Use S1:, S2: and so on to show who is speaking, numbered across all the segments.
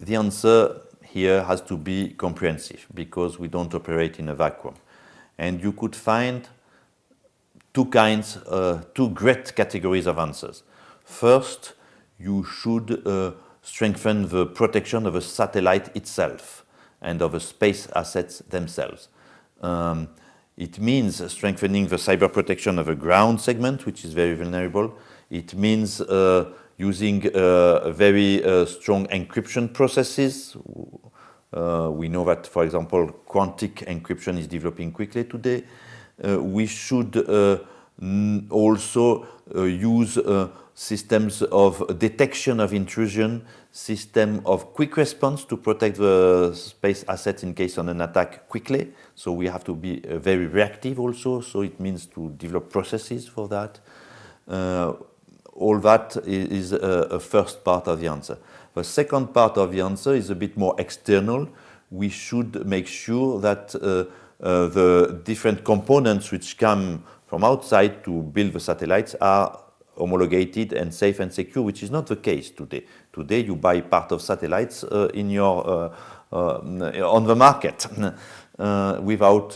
S1: the answer here has to be comprehensive because we don't operate in a vacuum. And you could find two great categories of answers. First, you should strengthen the protection of a satellite itself and of the space assets themselves. It means strengthening the cyber protection of a ground segment, which is very vulnerable. It means using very strong encryption processes. We know that, for example, quantic encryption is developing quickly today. We should also use systems of detection of intrusion, system of quick response to protect the space assets in case of an attack quickly. So we have to be very reactive also, so it means to develop processes for that. All that is a first part of the answer. The second part of the answer is a bit more external. We should make sure that the different components which come from outside to build the satellites are homologated and safe and secure, which is not the case today. Today you buy part of satellites on the market without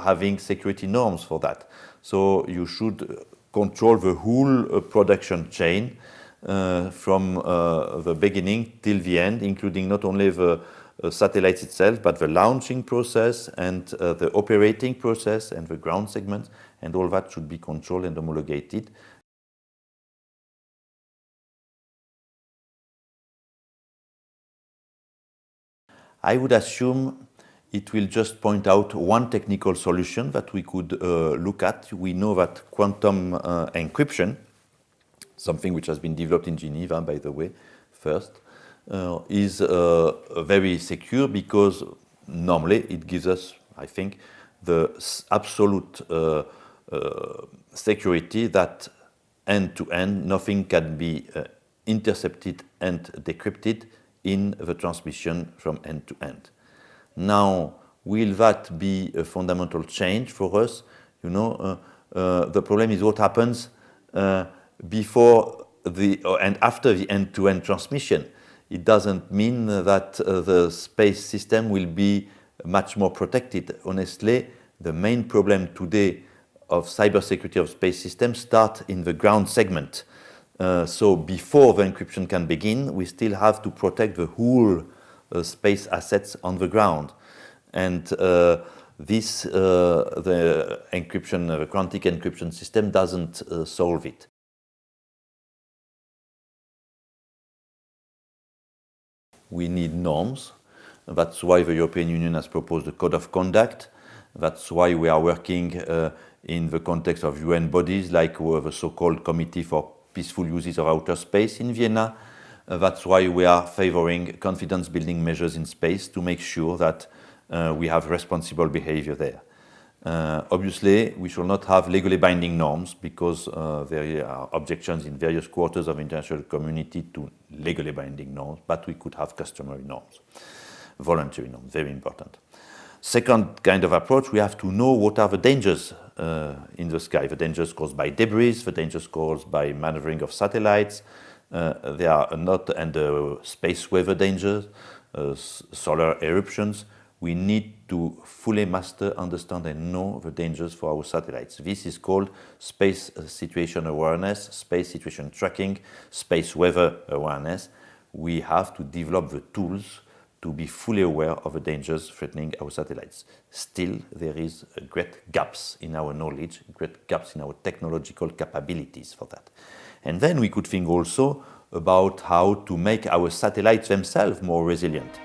S1: having security norms for that. So you should control the whole production chain from the beginning till the end, including not only the satellites itself, but the launching process and the operating process and the ground segments, and all that should be controlled and homologated. I would assume it will just point out one technical solution that we could look at. We know that quantum encryption, something which has been developed in Geneva, by the way, first, is very secure because normally it gives us, I think, the absolute security that end-to-end nothing can be intercepted and decrypted in the transmission from end to end. Now, will that be a fundamental change for us? You know, the problem is what happens before and after the end-to-end transmission. It doesn't mean that the space system will be much more protected. Honestly, the main problem today of cybersecurity of space systems start in the ground segment. So before the encryption can begin, we still have to protect the whole space assets on the ground. And the encryption, the quantic encryption system doesn't solve it. We need norms. That's why the European Union has proposed a code of conduct. That's why we are working in the context of UN bodies like the so-called Committee for Peaceful Uses of Outer Space in Vienna. That's why we are favoring confidence-building measures in space to make sure that we have responsible behavior there. Obviously, we shall not have legally binding norms because there are objections in various quarters of the international community to legally binding norms, but we could have customary norms, voluntary norms, very important. Second kind of approach, we have to know what are the dangers in the sky, the dangers caused by debris, the dangers caused by maneuvering of satellites. There are not, and space weather dangers, solar eruptions. We need to fully master, understand, and know the dangers for our satellites. This is called space situation awareness, space situation tracking, space weather awareness. We have to develop the tools to be fully aware of the dangers threatening our satellites. Still, there is great gaps in our knowledge, great gaps in our technological capabilities for that. And then we could think also about how to make our satellites themselves more resilient.